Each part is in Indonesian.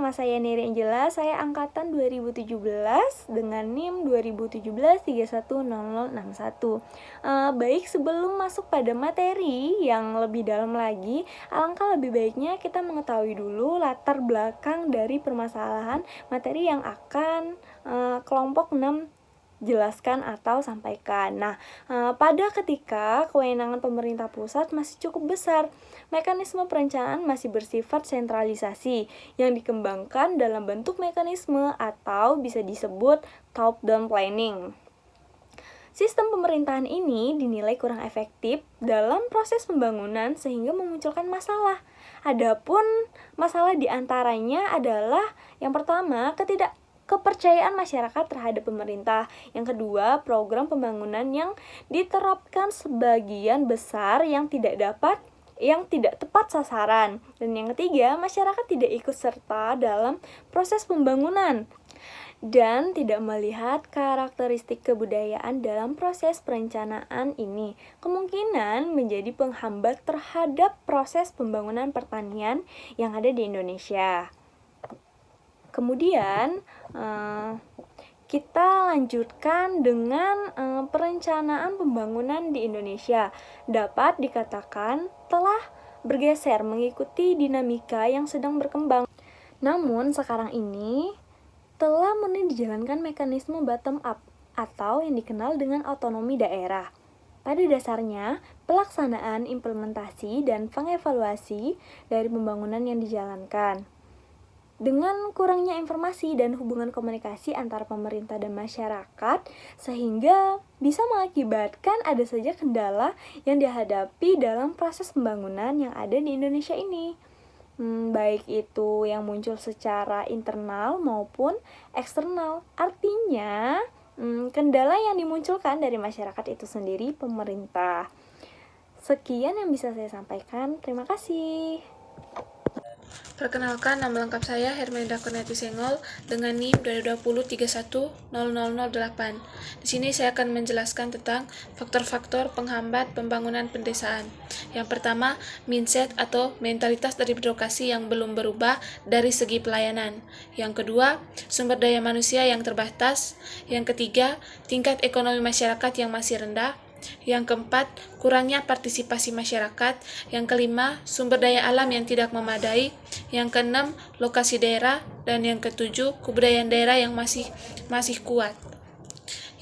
nama saya Neri Angela, saya angkatan 2017 dengan NIM 2017 310061. Baik, sebelum masuk pada materi yang lebih dalam lagi, alangkah lebih baiknya kita mengetahui dulu latar belakang dari permasalahan materi yang akan kelompok 6 jelaskan atau sampaikan. Nah, pada ketika kewenangan pemerintah pusat masih cukup besar, mekanisme perencanaan masih bersifat sentralisasi yang dikembangkan dalam bentuk mekanisme atau bisa disebut top-down planning. Sistem pemerintahan ini dinilai kurang efektif dalam proses pembangunan sehingga memunculkan masalah. Adapun masalah diantaranya adalah yang pertama, kepercayaan masyarakat terhadap pemerintah. Yang kedua, program pembangunan yang diterapkan sebagian besar yang tidak tepat sasaran. Dan yang ketiga, masyarakat tidak ikut serta dalam proses pembangunan dan tidak melihat karakteristik kebudayaan dalam proses perencanaan ini. Kemungkinan menjadi penghambat terhadap proses pembangunan pertanian yang ada di Indonesia. Kemudian kita lanjutkan dengan perencanaan pembangunan di Indonesia. Dapat dikatakan telah bergeser mengikuti dinamika yang sedang berkembang. Namun sekarang ini telah mulai dijalankan mekanisme bottom up atau yang dikenal dengan otonomi daerah. Pada dasarnya, pelaksanaan, implementasi, dan pengevaluasi dari pembangunan yang dijalankan. Dengan kurangnya informasi dan hubungan komunikasi antara pemerintah dan masyarakat, sehingga bisa mengakibatkan ada saja kendala yang dihadapi dalam proses pembangunan yang ada di Indonesia ini. Baik itu yang muncul secara internal maupun eksternal. Artinya, kendala yang dimunculkan dari masyarakat itu sendiri pemerintah. Sekian yang bisa saya sampaikan. Terima kasih. Perkenalkan, nama lengkap saya Hermelinda Kurniati Sengol dengan NIM 2020 3100008. Di sini saya akan menjelaskan tentang faktor-faktor penghambat pembangunan pedesaan. Yang pertama, mindset atau mentalitas dari birokrasi yang belum berubah dari segi pelayanan. Yang kedua, sumber daya manusia yang terbatas. Yang ketiga, tingkat ekonomi masyarakat yang masih rendah. Yang keempat, kurangnya partisipasi masyarakat. Yang kelima, sumber daya alam yang tidak memadai. Yang keenam, lokasi daerah. Dan yang ketujuh, kebudayaan daerah yang masih kuat.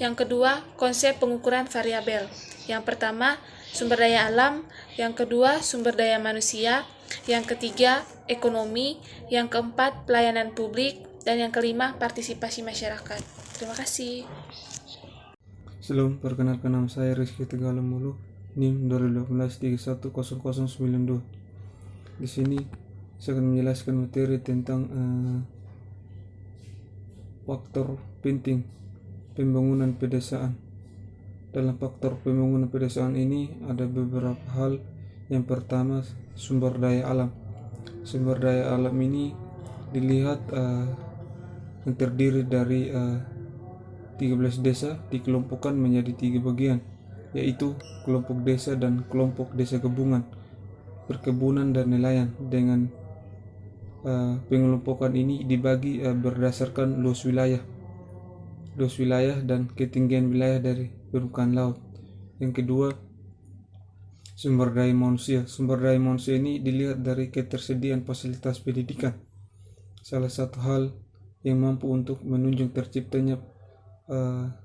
Yang kedua, konsep pengukuran variabel. Yang pertama, sumber daya alam. Yang kedua, sumber daya manusia. Yang ketiga, ekonomi. Yang keempat, pelayanan publik. Dan yang kelima, partisipasi masyarakat. Terima kasih. Shalom, perkenalkan nama saya Rizky Tegalung Mulu, NIM 2012 Di sini saya akan menjelaskan materi tentang faktor penting pembangunan pedesaan. Dalam faktor pembangunan pedesaan ini ada beberapa hal. Yang pertama, sumber daya alam. Sumber daya alam ini dilihat yang terdiri dari 13 desa dikelompokkan menjadi 3 bagian, yaitu kelompok desa dan kelompok desa gabungan, perkebunan dan nelayan. Dengan pengelompokan ini dibagi berdasarkan luas wilayah dan ketinggian wilayah dari permukaan laut. Yang kedua, sumber daya manusia. Sumber daya manusia ini dilihat dari ketersediaan fasilitas pendidikan, salah satu hal yang mampu untuk menunjang terciptanya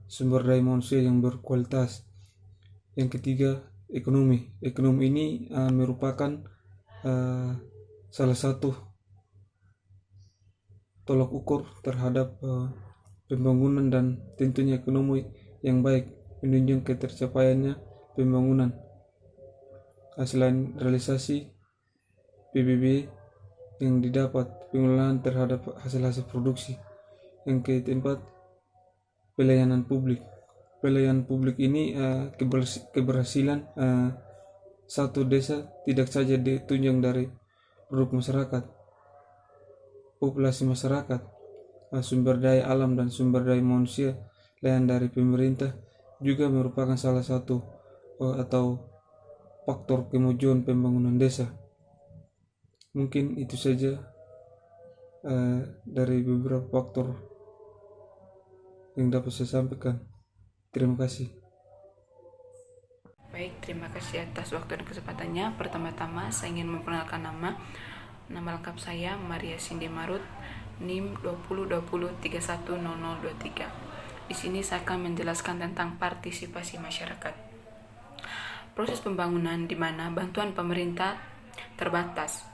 sumber daya manusia yang berkualitas. Yang ketiga, ekonomi. Ekonomi ini merupakan salah satu tolak ukur terhadap pembangunan dan tentunya ekonomi yang baik menunjang ketercapaiannya pembangunan. Selain realisasi PBB yang didapat, pengelolaan terhadap hasil-hasil produksi. Yang keempat, pelayanan publik. Pelayanan publik ini keberhasilan satu desa tidak saja ditunjang dari produk masyarakat, populasi masyarakat, sumber daya alam dan sumber daya manusia lain dari pemerintah juga merupakan salah satu atau faktor kemajuan pembangunan desa. Mungkin itu saja. dari beberapa faktor yang dapat saya sampaikan. Terima kasih. Baik, terima kasih atas waktu dan kesempatannya. Pertama-tama saya ingin memperkenalkan nama lengkap saya Maria Cindy Marut, NIM 2020310023. Di sini saya akan menjelaskan tentang partisipasi masyarakat. Proses pembangunan di mana bantuan pemerintah terbatas.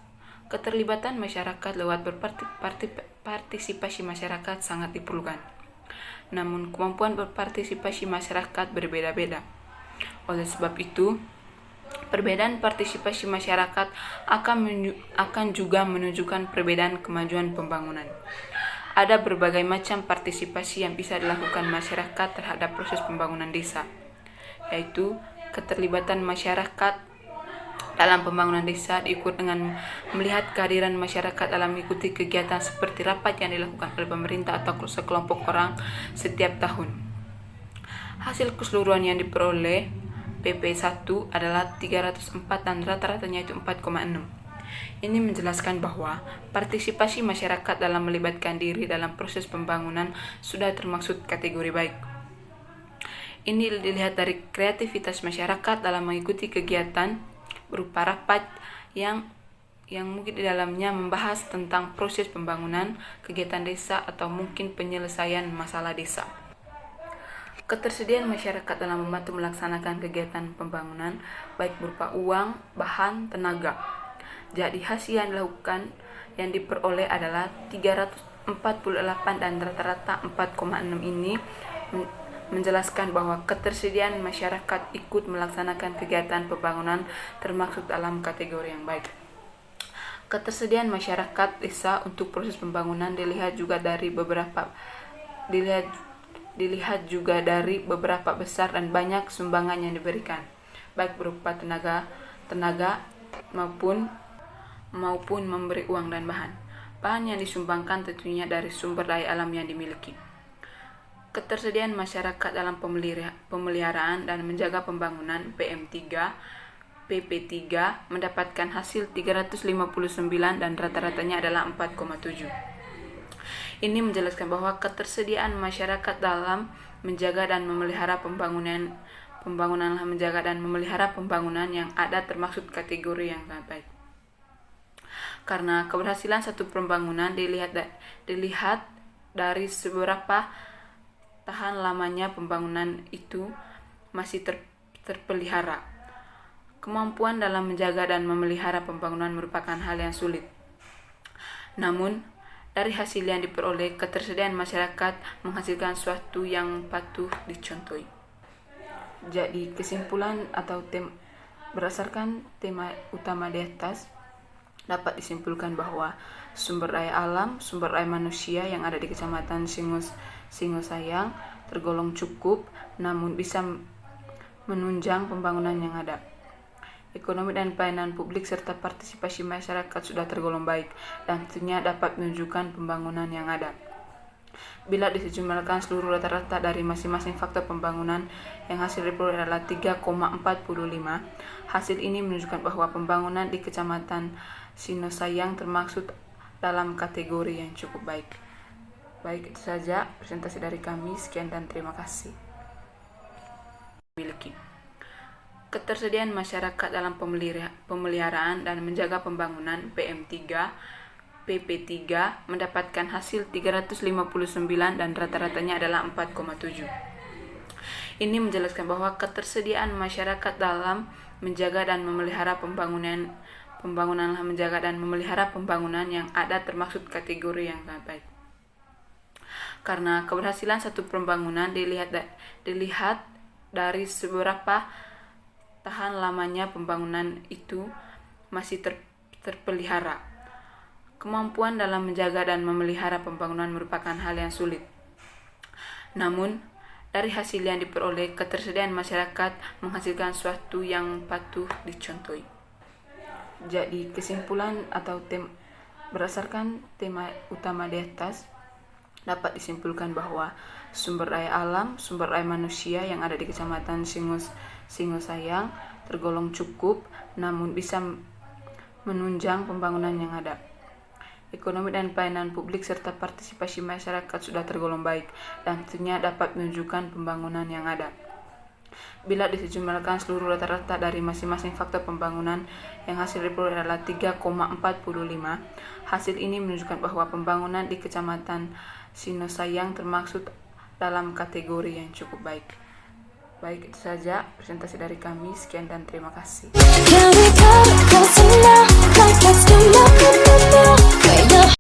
Keterlibatan masyarakat lewat berpartisipasi masyarakat sangat diperlukan. Namun kemampuan berpartisipasi masyarakat berbeda-beda. Oleh sebab itu, perbedaan partisipasi masyarakat akan juga menunjukkan perbedaan kemajuan pembangunan. Ada berbagai macam partisipasi yang bisa dilakukan masyarakat terhadap proses pembangunan desa, yaitu keterlibatan masyarakat dalam pembangunan desa diukur dengan melihat kehadiran masyarakat dalam mengikuti kegiatan seperti rapat yang dilakukan oleh pemerintah atau sekelompok orang setiap tahun. Hasil keseluruhan yang diperoleh PP1 adalah 304 dan rata-ratanya itu 4,6. Ini menjelaskan bahwa partisipasi masyarakat dalam melibatkan diri dalam proses pembangunan sudah termasuk kategori baik. Ini dilihat dari kreativitas masyarakat dalam mengikuti kegiatan berupa rapat yang mungkin di dalamnya membahas tentang proses pembangunan, kegiatan desa, atau mungkin penyelesaian masalah desa. Ketersediaan masyarakat dalam membantu melaksanakan kegiatan pembangunan, baik berupa uang, bahan, tenaga. Jadi hasil yang dilakukan yang diperoleh adalah 348 dan rata-rata 4,6 ini menjelaskan bahwa ketersediaan masyarakat ikut melaksanakan kegiatan pembangunan termasuk dalam kategori yang baik. Ketersediaan masyarakat desa untuk proses pembangunan dilihat juga dari beberapa besar dan banyak sumbangan yang diberikan, baik berupa tenaga maupun memberi uang dan bahan. Bahan yang disumbangkan tentunya dari sumber daya alam yang dimiliki. Ketersediaan masyarakat dalam pemeliharaan dan menjaga pembangunan PM3, PP3 mendapatkan hasil 359 dan rata-ratanya adalah 4,7. Ini menjelaskan bahwa ketersediaan masyarakat dalam menjaga dan memelihara pembangunan yang ada termasuk kategori yang sangat baik. Karena keberhasilan satu pembangunan dilihat dari seberapa tahan lamanya pembangunan itu masih terpelihara. Kemampuan dalam menjaga dan memelihara pembangunan merupakan hal yang sulit. Namun, dari hasil yang diperoleh, ketersediaan masyarakat menghasilkan suatu yang patut dicontohi. Jadi, kesimpulan atau berdasarkan tema utama di atas, dapat disimpulkan bahwa sumber daya alam, sumber daya manusia yang ada di Kecamatan Singosayang tergolong cukup, namun bisa menunjang pembangunan yang ada. Ekonomi dan pelayanan publik serta partisipasi masyarakat sudah tergolong baik dan tentunya dapat menunjukkan pembangunan yang ada. Bila disejumlahkan seluruh rata-rata dari masing-masing faktor pembangunan yang hasil diperoleh adalah 3,45, hasil ini menunjukkan bahwa pembangunan di Kecamatan Singosayang termasuk dalam kategori yang cukup baik. Baik, itu saja presentasi dari kami. Sekian dan terima kasih. Ketersediaan masyarakat dalam pemeliharaan dan menjaga pembangunan PM3, PP3 mendapatkan hasil 359 dan rata-ratanya adalah 4,7. Ini menjelaskan bahwa ketersediaan masyarakat dalam menjaga dan memelihara pembangunan yang ada termasuk kategori yang sangat baik. Karena keberhasilan satu pembangunan dilihat dari seberapa tahan lamanya pembangunan itu masih terpelihara. Kemampuan dalam menjaga dan memelihara pembangunan merupakan hal yang sulit. Namun, dari hasil yang diperoleh, ketersediaan masyarakat menghasilkan suatu yang patut dicontohi. Jadi, kesimpulan atau berdasarkan tema utama di atas, dapat disimpulkan bahwa sumber daya alam, sumber daya manusia yang ada di Kecamatan Singosayang tergolong cukup, namun bisa menunjang pembangunan yang ada. ekonomi dan pelayanan publik serta partisipasi masyarakat sudah tergolong baik dan tentunya dapat menunjukkan pembangunan yang ada. Bila disejumlahkan seluruh rata-rata dari masing-masing faktor pembangunan yang hasil diperoleh adalah 3,45, hasil ini menunjukkan bahwa pembangunan di Kecamatan Sinosayang termasuk dalam kategori yang cukup baik. Baik, itu saja presentasi dari kami. Sekian dan terima kasih.